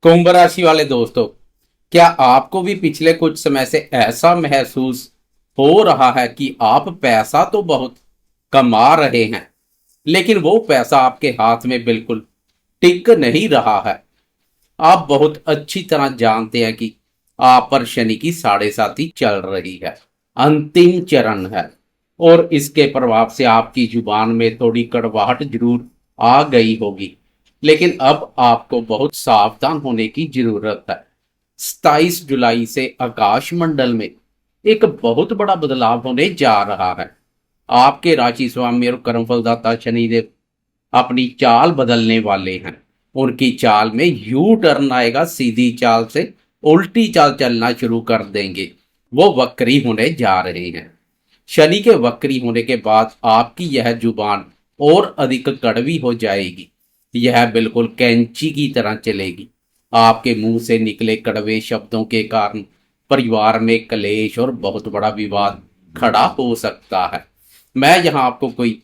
कुंभ राशि वाले दोस्तों, क्या आपको भी पिछले कुछ समय से ऐसा महसूस हो रहा है कि आप पैसा तो बहुत कमा रहे हैं, लेकिन वो पैसा आपके हाथ में बिल्कुल टिक नहीं रहा है। आप बहुत अच्छी तरह जानते हैं कि आप पर शनि की साढ़े साती चल रही है, अंतिम चरण है। और इसके प्रभाव से आपकी जुबान में थोड़ी कड़वाहट जरूर आ गई होगी, लेकिन अब आपको बहुत सावधान होने की जरूरत है। 27 जुलाई से आकाश मंडल में एक बहुत बड़ा बदलाव होने जा रहा है। आपके राशि स्वामी और कर्मफलदाता शनिदेव अपनी चाल बदलने वाले हैं। उनकी चाल में यू टर्न आएगा, सीधी चाल से उल्टी चाल चलना शुरू कर देंगे। वो वक्री होने जा रहे हैं। शनि के वक्री होने के बाद आपकी यह जुबान और अधिक कड़वी हो जाएगी। यह बिल्कुल कैंची की तरह चलेगी। आपके मुंह से निकले कड़वे शब्दों के कारण परिवार में कलेश और बहुत बड़ा विवाद खड़ा हो सकता है। मैं यहाँ आपको कोई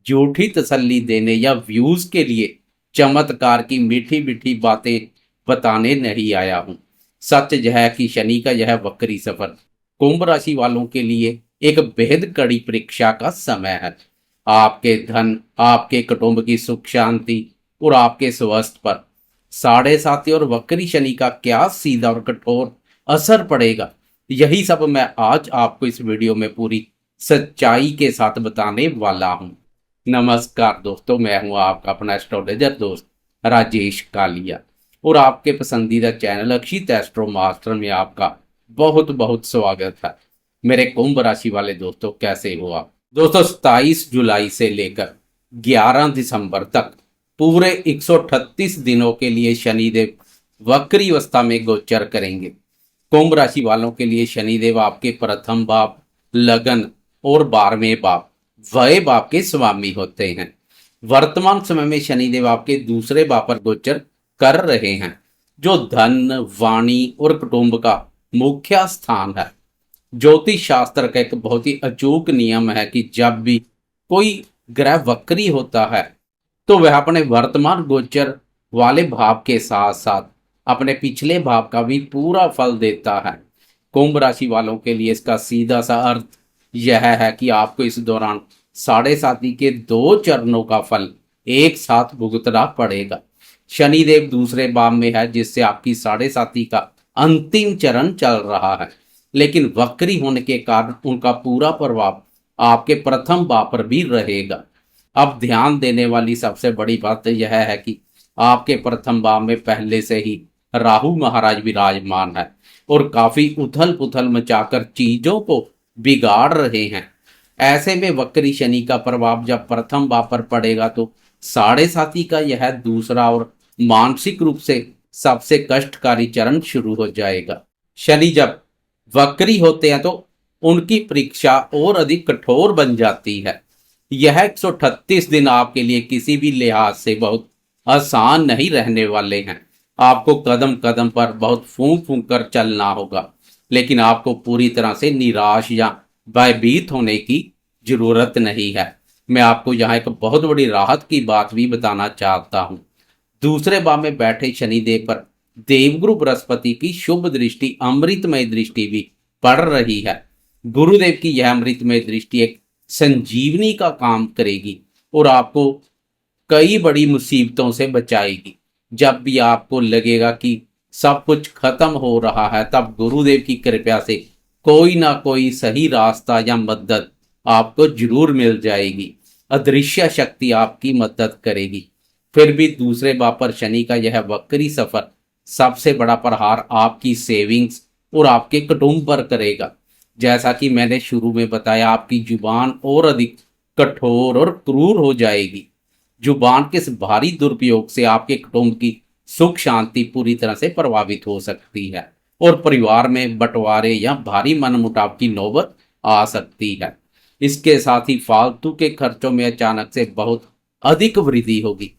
झूठी तसल्ली देने या व्यूज के लिए चमत्कार की मीठी मीठी बातें बताने नहीं आया हूं। सच यह है कि शनि का यह वक्री सफर कुंभ राशि वालों के लिए एक बेहद कड़ी परीक्षा का समय है। आपके धन, आपके कुटुंब की सुख शांति और आपके स्वास्थ्य पर साढ़े साती और वक्री शनि का क्या सीधा और कठोर असर पड़ेगा, यही सब मैं आज आपको इस वीडियो में पूरी सच्चाई के साथ बताने वाला हूं। नमस्कार दोस्तों, मैं हूं आपका अपना एस्ट्रोलॉजर दोस्त राजेश कालिया और आपके पसंदीदा चैनल अक्षित एस्ट्रो मास्टर में आपका बहुत बहुत स्वागत है। मेरे कुंभ राशि वाले दोस्तों, कैसे हो आप दोस्तों? 27 जुलाई से लेकर 11 दिसंबर तक पूरे 138 दिनों के लिए शनिदेव वक्री अवस्था में गोचर करेंगे। कुंभ राशि वालों के लिए शनिदेव आपके प्रथम भाव, लगन और 12वें भाव, वह भाव के स्वामी होते हैं। वर्तमान समय में शनिदेव आपके दूसरे भाव पर गोचर कर रहे हैं, जो धन, वाणी और कुटुंब का मुख्य स्थान है। ज्योतिष शास्त्र का एक बहुत ही अचूक नियम है कि जब भी कोई ग्रह वक्री होता है तो वह अपने वर्तमान गोचर वाले भाव के साथ साथ अपने पिछले भाव का भी पूरा फल देता है। कुंभ राशि वालों के लिए इसका सीधा सा अर्थ यह है कि आपको इस दौरान साढ़े साती के 2 चरणों का फल एक साथ भुगतना पड़ेगा। शनिदेव दूसरे भाव में है, जिससे आपकी साढ़े साती का अंतिम चरण चल रहा है, लेकिन वक्री होने के कारण उनका पूरा प्रभाव आपके प्रथम भाव पर भी रहेगा। अब ध्यान देने वाली सबसे बड़ी बात यह है कि आपके प्रथम भाव में पहले से ही राहु महाराज विराजमान है और काफी उथल पुथल मचाकर चीजों को बिगाड़ रहे हैं। ऐसे में वक्री शनि का प्रभाव जब प्रथम भाव पर पड़ेगा तो साढ़े साती का यह दूसरा और मानसिक रूप से सबसे कष्टकारी चरण शुरू हो जाएगा। शनि जब वक्री होते हैं तो उनकी परीक्षा और अधिक कठोर बन जाती है। यह 138 दिन आपके लिए किसी भी लिहाज से बहुत आसान नहीं रहने वाले हैं। आपको कदम कदम पर बहुत फूंक फूंक कर चलना होगा, लेकिन आपको पूरी तरह से निराश या भयभीत होने की जरूरत नहीं है। मैं आपको यहाँ एक बहुत बड़ी राहत की बात भी बताना चाहता हूँ। दूसरे भाव में बैठे शनिदेव पर देवगुरु बृहस्पति की शुभ दृष्टि, अमृतमय दृष्टि भी पड़ रही है। गुरुदेव की यह अमृतमय दृष्टि एक संजीवनी का काम करेगी और आपको कई बड़ी मुसीबतों से बचाएगी। जब भी आपको लगेगा कि सब कुछ खत्म हो रहा है, तब गुरुदेव की कृपा से कोई ना कोई सही रास्ता या मदद आपको जरूर मिल जाएगी। अदृश्य शक्ति आपकी मदद करेगी। फिर भी दूसरे भाव पर शनि का यह वक्री सफर सबसे बड़ा प्रहार आपकी सेविंग्स और आपके कुटुंब पर करेगा। जैसा कि मैंने शुरू में बताया, आपकी जुबान और अधिक कठोर और क्रूर हो जाएगी। जुबान के इस भारी दुरुपयोग से आपके कुटुंब की सुख शांति पूरी तरह से प्रभावित हो सकती है और परिवार में बंटवारे या भारी मनमुटाव की नौबत आ सकती है। इसके साथ ही फालतू के खर्चों में अचानक से बहुत अधिक वृद्धि होगी।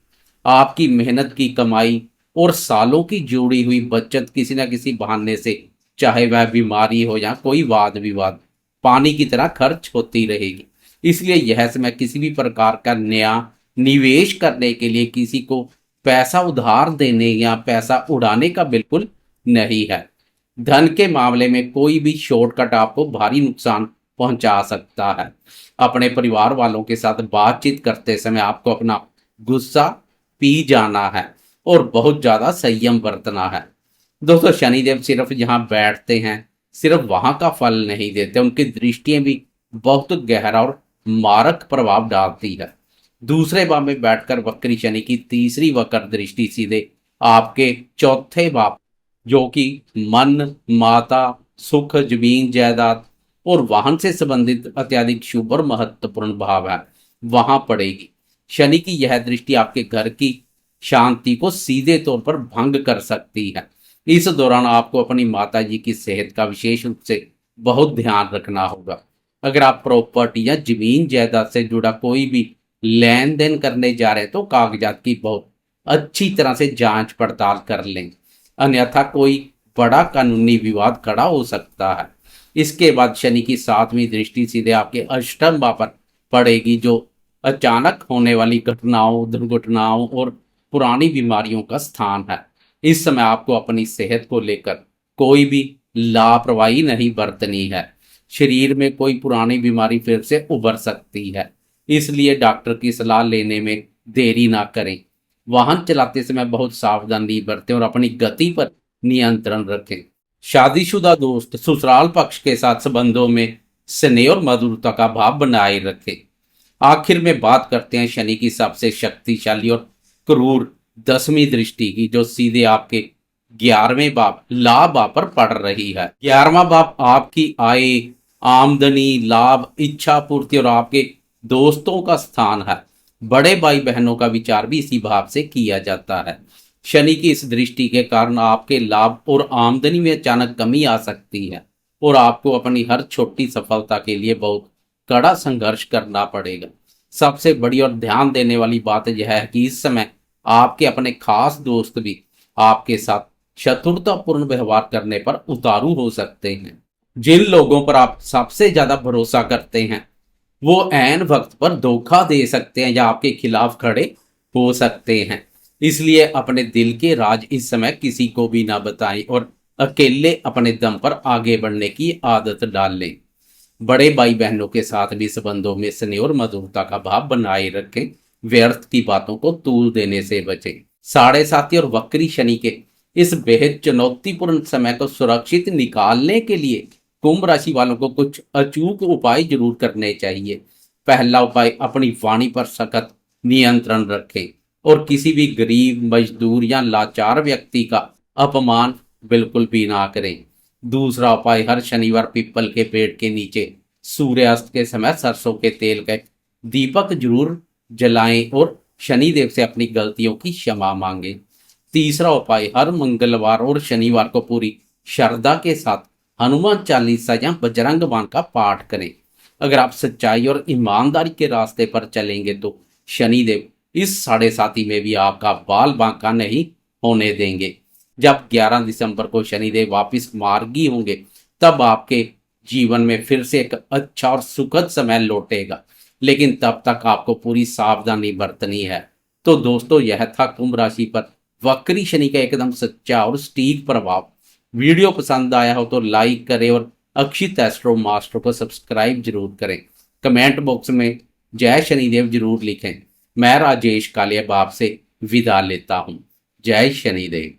आपकी मेहनत की कमाई और सालों की जोड़ी हुई बचत किसी न किसी बहाने से, चाहे वह बीमारी हो या कोई वाद विवाद, पानी की तरह खर्च होती रहेगी। इसलिए यह समय किसी भी प्रकार का नया निवेश करने के लिए किसी को पैसा उधार देने या पैसा उड़ाने का बिल्कुल नहीं है। धन के मामले में कोई भी शॉर्टकट आपको भारी नुकसान पहुंचा सकता है। अपने परिवार वालों के साथ बातचीत करते समय आपको अपना गुस्सा पी जाना है और बहुत ज्यादा संयम बरतना है। दोस्तों, शनिदेव सिर्फ यहाँ बैठते हैं, सिर्फ वहां का फल नहीं देते, उनकी दृष्टियां भी बहुत गहरा और मारक प्रभाव डालती है। दूसरे भाव में बैठकर वक्री शनि की तीसरी वक्र दृष्टि सीधे आपके चौथे भाव, जो कि मन, माता, सुख, जमीन जायदाद और वाहन से संबंधित अत्यधिक शुभ और महत्वपूर्ण भाव है, वहां पड़ेगी। शनि की यह दृष्टि आपके घर की शांति को सीधे तौर पर भंग कर सकती है। इस दौरान आपको अपनी माता जी की सेहत का विशेष रूप से बहुत ध्यान रखना होगा। अगर आप प्रॉपर्टी या जमीन जायदाद से जुड़ा कोई भी लेन देन करने जा रहे हैं तो कागजात की बहुत अच्छी तरह से जांच पड़ताल कर लें, अन्यथा कोई बड़ा कानूनी विवाद खड़ा हो सकता है। इसके बाद शनि की सातवीं दृष्टि सीधे आपके अष्टम भाव पर पड़ेगी, जो अचानक होने वाली घटनाओं, दुर्घटनाओं और पुरानी बीमारियों का स्थान है। इस समय आपको अपनी सेहत को लेकर कोई भी लापरवाही नहीं बरतनी है। शरीर में कोई पुरानी बीमारी फिर से उभर सकती है, इसलिए डॉक्टर की सलाह लेने में देरी ना करें। वाहन चलाते समय बहुत सावधानी बरतें और अपनी गति पर नियंत्रण रखें। शादीशुदा दोस्त ससुराल पक्ष के साथ संबंधों में स्नेह और मधुरता का भाव बनाए रखें। आखिर में बात करते हैं शनि की सबसे शक्तिशाली और क्रूर 10वीं दृष्टि की, जो सीधे आपके 11वें भाव लाभ भाव पर पड़ रही है। 11वां भाव आपकी आय, आमदनी, लाभ, इच्छा पूर्ति और आपके दोस्तों का स्थान है। बड़े भाई बहनों का विचार भी इसी भाव से किया जाता है। शनि की इस दृष्टि के कारण आपके लाभ और आमदनी में अचानक कमी आ सकती है और आपको अपनी हर छोटी सफलता के लिए बहुत कड़ा संघर्ष करना पड़ेगा। सबसे बड़ी और ध्यान देने वाली बात यह है कि इस समय आपके अपने खास दोस्त भी आपके साथ शत्रुतापूर्ण व्यवहार करने पर उतारू हो सकते हैं। जिन लोगों पर आप सबसे ज्यादा भरोसा करते हैं वो ऐन वक्त पर धोखा दे सकते हैं या आपके खिलाफ खड़े हो सकते हैं। इसलिए अपने दिल के राज इस समय किसी को भी ना बताएं और अकेले अपने दम पर आगे बढ़ने की आदत डाल लें। बड़े भाई बहनों के साथ भी संबंधों में स्नेह और मधुरता का भाव बनाए रखें। व्यर्थ की बातों को तूल देने से बचें। साढ़े साथी और वक्री शनि के इस बेहद चुनौतीपूर्ण समय को सुरक्षित निकालने के लिए कुंभ राशि वालों को कुछ अचूक उपाय जरूर करने चाहिए। पहला उपाय, अपनी वाणी पर सख्त नियंत्रण रखें और किसी भी गरीब, मजदूर या लाचार व्यक्ति का अपमान बिल्कुल भी ना करें। दूसरा उपाय, हर शनिवार पीपल के पेड़ के नीचे सूर्यास्त के समय सरसों के तेल का दीपक जरूर जलाएं और शनिदेव से अपनी गलतियों की क्षमा मांगें। तीसरा उपाय, हर मंगलवार और शनिवार को पूरी श्रद्धा के साथ हनुमान चालीसा या बजरंग बाण का पाठ करें। अगर आप सच्चाई और ईमानदारी के रास्ते पर चलेंगे तो शनिदेव इस साढ़े साथी में भी आपका बाल बांका नहीं होने देंगे। जब 11 दिसंबर को शनिदेव वापिस मार्गी होंगे तब आपके जीवन में फिर से एक अच्छा और सुखद समय लौटेगा, लेकिन तब तक आपको पूरी सावधानी बरतनी है। तो दोस्तों, यह था कुंभ राशि पर वक्री शनि का एकदम सच्चा और सटीक प्रभाव। वीडियो पसंद आया हो तो लाइक करें और अक्षित एस्ट्रो मास्टर को सब्सक्राइब जरूर करें। कमेंट बॉक्स में जय शनिदेव जरूर लिखें। मैं राजेश कालिया आपसे विदा लेता हूं। जय शनिदेव।